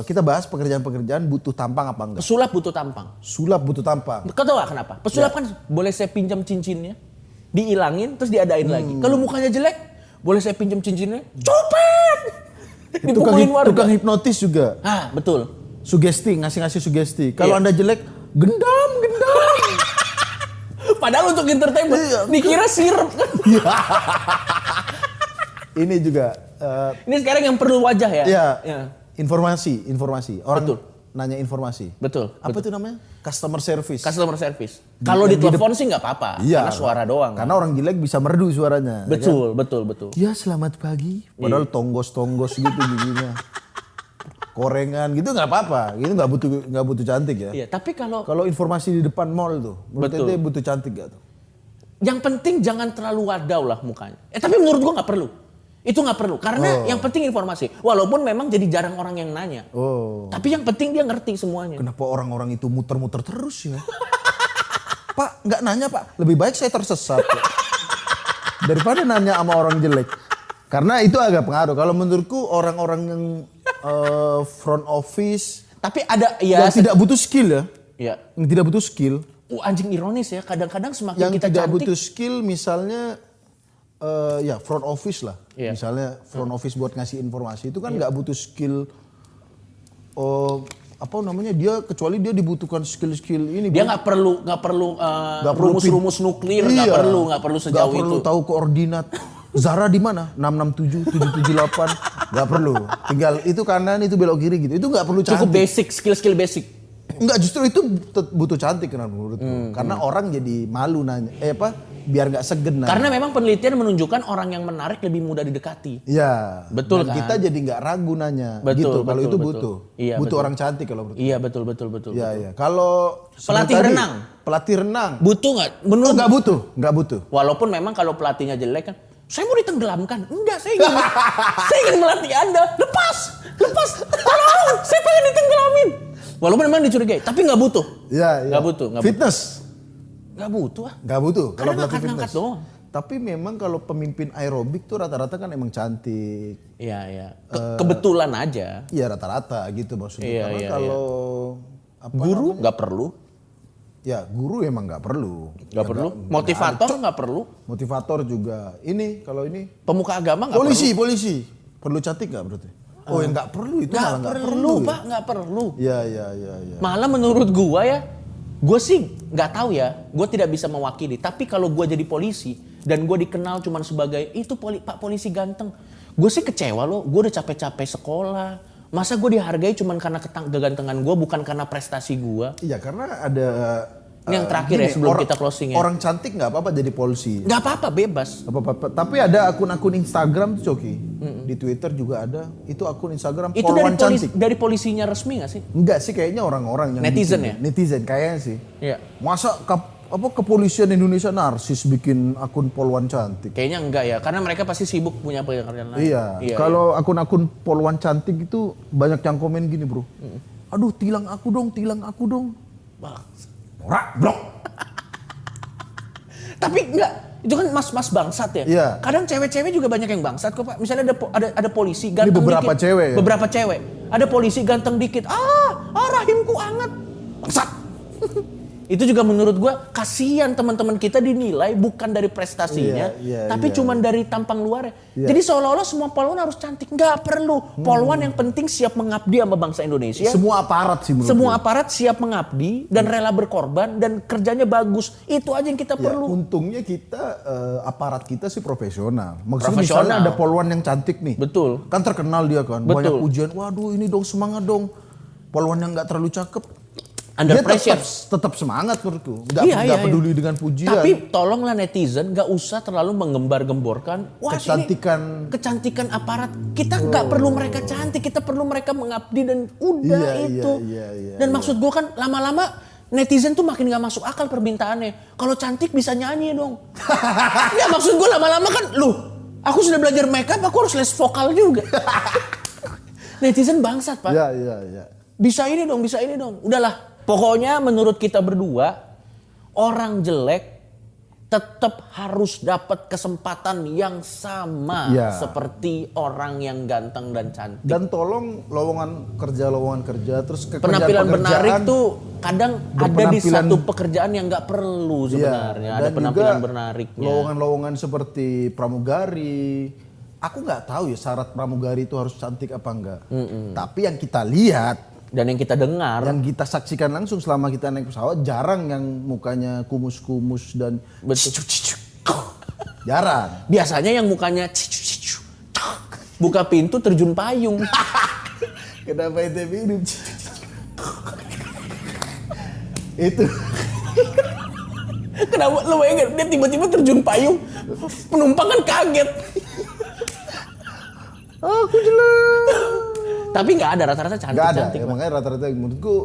kita bahas pekerjaan-pekerjaan butuh tampang apa enggak. Pesulap butuh tampang. Sulap butuh tampang. Kau tahu gak kenapa? Pesulap kan boleh saya pinjam cincinnya, diilangin terus diadain lagi. Kalau mukanya jelek, boleh saya pinjam cincinnya, copet. Dipukulin warga. Tukang hipnotis juga. Ah, betul. Sugesti, ngasih sugesti. Kalau Iya. Anda jelek, gendam. Padahal untuk entertainment, dikira sirup kan. Ini juga Ini sekarang yang perlu wajah ya? ya, Ya. informasi. Orang Betul. nanya informasi. Betul. Apa itu namanya? Customer service. Customer service. Kalau di telepon sih nggak apa-apa, Iya. karena suara doang. Karena orang jelek bisa merdu suaranya. ya Betul, kan? betul. Ya selamat pagi. Padahal tonggos gitu giginya. Korengan gitu nggak apa-apa. Gitu nggak butuh cantik ya. Iya, tapi kalau Kalau informasi di depan mall tuh, menurut Betul. ente butuh cantik gak tuh? yang penting jangan terlalu wadaw lah mukanya. Tapi menurut gua nggak perlu. Itu nggak perlu, karena yang penting informasi. Walaupun memang jadi jarang orang yang nanya. Oh. Tapi yang penting dia ngerti semuanya. Kenapa orang-orang itu muter-muter terus ya? Pak, nggak nanya Pak. Lebih baik saya tersesat. Pak. Daripada nanya sama orang jelek. Karena itu agak pengaruh. Kalau menurutku orang-orang yang front office Tapi ada ya yang tidak butuh skill ya. ya. Yang tidak butuh skill. Anjing ironis ya, kadang-kadang semakin Yang kita tidak cantik. butuh skill misalnya ya front office lah. Iya. Misalnya front office buat ngasih informasi itu kan nggak butuh skill apa namanya dia kecuali dia dibutuhkan skill-skill ini. Dia nggak perlu Nggak perlu rumus-rumus nuklir, nggak Iya. perlu sejauh Nggak perlu itu. tahu koordinat. Zara di mana? 667 778. Nggak perlu. Tinggal itu kanan, itu belok kiri gitu. Itu nggak perlu Cukup cantik. basic, skill basic. Enggak, justru itu butuh cantik kan menurutku. Karena orang jadi malu nanya. Biar nggak segen nanya. Karena memang penelitian menunjukkan orang yang menarik lebih mudah didekati. Iya. Betul Dan kan? kita jadi nggak ragu nanya. Betul, gitu. Kalau betul, itu betul. butuh. Iya, butuh betul. orang cantik kalau menurut. Iya betul. Iya, iya. Kalau Pelatih tadi, renang. Pelatih renang. Butuh nggak? Oh, Menurut nggak butuh. walaupun memang kalau pelatihnya jelek kan, saya mau ditenggelamkan. Enggak, saya ingin melatih Anda. Lepas, tolong, saya pengen ditenggelamin. Walaupun memang dicurigai, tapi nggak butuh. Iya, iya. Nggak butuh. Fitness. Nggak butuh ah. Nggak butuh kalau Karena pelatih ngangkat-ngangkat fitness. doang. Tapi memang kalau pemimpin aerobik tuh rata-rata kan emang cantik. Iya. Kebetulan aja. Iya rata-rata gitu maksudnya. Iya, Karena iya, kalau apa Guru namanya? nggak perlu. Ya guru emang nggak perlu. Nggak perlu. Motivator nggak perlu. Motivator juga. Ini kalau ini Pemuka agama nggak perlu. polisi perlu cantik nggak berarti? Oh yang nggak perlu itu malah Nggak nggak perlu, ya? Pak, nggak perlu. Iya. Malah menurut gua ya, gue sih nggak tahu ya, gue tidak bisa mewakili. Tapi kalau gua jadi polisi dan gue dikenal cuman sebagai itu Pak polisi ganteng, gue sih kecewa loh. Gue udah capek-capek sekolah, masa gue dihargai cuman karena kegantengan gue, bukan karena prestasi gue. Iya karena ada. Ini yang terakhir ya sebelum kita closing ya. Orang cantik nggak apa-apa jadi polisi. Nggak apa-apa, bebas. Apa-apa. Tapi ada akun-akun Instagram tuh Coki. Di Twitter juga ada. Itu akun Instagram Itu polwan cantik. dari polisinya resmi nggak sih? Enggak sih kayaknya orang-orang yang Netizen bikin. ya? Netizen kayaknya sih. Iya. Masa kepolisian Indonesia narsis bikin akun polwan cantik? Kayaknya enggak ya, karena mereka pasti sibuk punya pekerjaan lain. Iya. Kalau akun-akun polwan cantik itu banyak yang komen gini, Bro. Aduh, tilang aku dong. Wah. Ora, blok. Tapi enggak, itu kan mas-mas bangsat ya. Iya. Kadang cewek-cewek juga banyak yang bangsat kok Pak. Misalnya ada polisi ganteng beberapa dikit. cewek ya? Beberapa cewek. Ada polisi ganteng dikit. Rahimku anget. Bangsat. Itu juga menurut gua kasihan teman-teman kita dinilai bukan dari prestasinya, tapi cuman dari tampang luarnya. Iya. Jadi seolah-olah semua polwan harus cantik. Nggak perlu. Polwan yang penting siap mengabdi sama bangsa Indonesia. Semua aparat sih menurut Semua gue. aparat siap mengabdi dan rela berkorban dan kerjanya bagus. Itu aja yang kita Ya, perlu. untungnya kita aparat kita sih profesional. Maksudnya Profesional. misalnya ada polwan yang cantik nih. Betul. Kan terkenal dia kan. Betul. Banyak pujian. Waduh ini dong semangat dong. Polwan yang nggak terlalu cakep. Under Dia pressure. tetap semangat menurutku. Nggak Iya. peduli dengan pujian. Tapi tolonglah netizen nggak usah terlalu menggembar-gemborkan. Wah, Kecantikan. ini kecantikan aparat. Kita nggak perlu mereka cantik, kita perlu mereka mengabdi dan udah Iya, itu. iya, Dan maksud gue kan lama-lama netizen tuh makin nggak masuk akal permintaannya. Kalau cantik bisa nyanyi dong. Ya maksud gue lama-lama kan, aku sudah belajar makeup, aku harus les vokal juga. Netizen bangsat Pak. Iya. Bisa ini dong. Udahlah. Pokoknya menurut kita berdua, orang jelek tetap harus dapat kesempatan yang sama Ya. seperti orang yang ganteng dan cantik. Dan tolong lowongan kerja terus Penampilan menarik pekerjaan tuh kadang ada di berpenampilan- satu pekerjaan yang nggak perlu sebenarnya. Iya, Ada dan penampilan juga menariknya. Lowongan-lowongan seperti pramugari. Aku nggak tahu ya syarat pramugari itu harus cantik apa enggak. Tapi yang kita lihat, Dan yang kita dengar, yang kita saksikan langsung selama kita naik pesawat, jarang yang mukanya kumus-kumus dan betul. jarang. Biasanya yang mukanya buka pintu terjun payung. Kenapa itu minum? Itu Kenapa lo bayangin dia tiba-tiba terjun payung, penumpang kan kaget. aku jelek. Tapi nggak ada, rata-rata Nggak ada. cantik-cantik. Ya, makanya rata-rata menurutku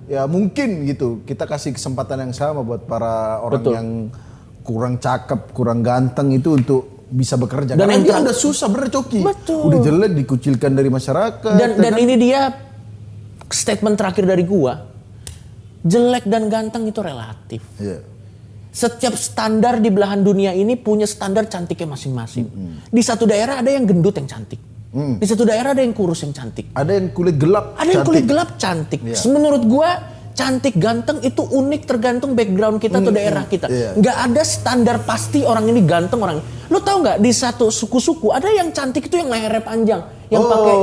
ya mungkin gitu. Kita kasih kesempatan yang sama buat para orang Betul. yang kurang cakep, kurang ganteng itu untuk bisa bekerja. Dan Karena yang dia ada susah bener Coki. Betul. Udah jelek dikucilkan dari masyarakat. Dan kan? ini dia statement terakhir dari gua. Jelek dan ganteng itu relatif. Iya. Setiap standar di belahan dunia ini punya standar cantiknya masing-masing. Di satu daerah ada yang gendut yang cantik. Di satu daerah ada yang kurus yang cantik. Ada yang kulit gelap. Ada yang cantik. kulit gelap cantik. Iya. Menurut gua cantik ganteng itu unik tergantung background kita atau daerah kita. Iya. Nggak ada standar pasti orang ini ganteng orang ini. Lo tau nggak di satu suku-suku ada yang cantik itu yang lehernya panjang, yang pakai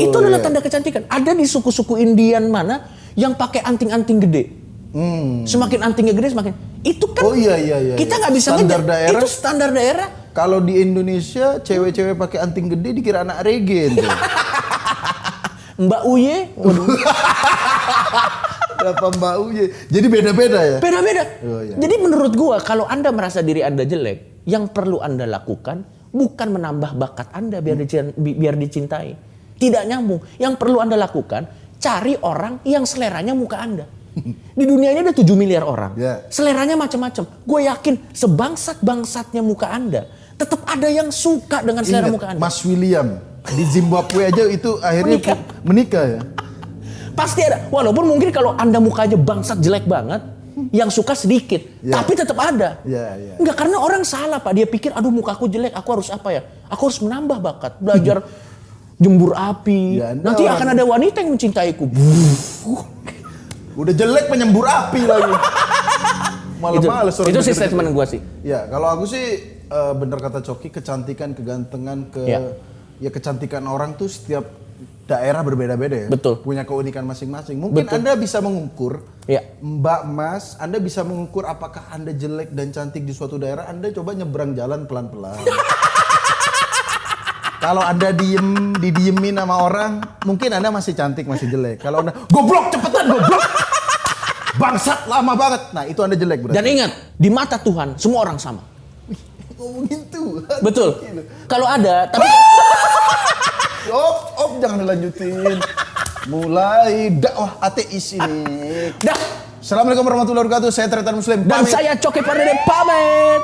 itu adalah iya. tanda kecantikan. Ada di suku-suku Indian mana yang pakai anting-anting gede. Semakin antingnya gede semakin itu kan. Oh iya. Kita nggak bisa Standar ngejar. daerah. Itu standar daerah. Kalau di Indonesia cewek-cewek pakai anting gede dikira anak reggae tuh. Mbak Uye, waduh, Berapa Mbak Uye. Jadi beda-beda ya. beda-beda. Oh, iya. Jadi menurut gua kalau Anda merasa diri Anda jelek, yang perlu Anda lakukan bukan menambah bakat Anda biar dicintai. Tidak nyambung. Yang perlu Anda lakukan cari orang yang seleranya muka Anda. Di dunia ini ada 7 miliar orang. Ya. Seleranya macam-macam. Gue yakin sebangsat-bangsatnya muka Anda, tetap ada yang suka dengan selera Ingat, muka Anda. Mas William di Zimbabwe aja itu akhirnya menikah ya. Pasti ada. Walaupun mungkin kalau Anda mukanya bangsat jelek banget, yang suka sedikit. Ya. Tapi tetap ada. Ya. Enggak, karena orang salah Pak. Dia pikir aduh mukaku jelek, aku harus apa ya? Aku harus menambah bakat. Belajar jembur api. Ya, Anda Nanti orang- akan ada wanita yang mencintaiku. Udah jelek penyembur api lagi. Malah males orang itu sih begitu. statement gue sih. Ya, kalau aku sih bener kata Coki, kecantikan, kegantengan, ya kecantikan orang tuh setiap daerah berbeda-beda ya. Betul. Punya keunikan masing-masing. Mungkin Betul. Anda bisa mengukur, Ya. Mbak Mas, Anda bisa mengukur apakah Anda jelek dan cantik di suatu daerah, Anda coba nyebrang jalan pelan-pelan. Kalau Anda didiemin sama orang, mungkin Anda masih cantik, masih jelek. Kalau Anda, goblok cepetan goblok. Bangsat lama banget. Nah, itu Anda jelek berarti. Dan ingat, di mata Tuhan semua orang sama. Ngomongin Tuhan. Betul. Kalau ada, tapi Jangan dilanjutin. Mulai dakwah ateis ini. dah. Assalamualaikum warahmatullahi wabarakatuh. Saya Tretan Muslim. Dan Pamit. saya Coki Pardede pamit.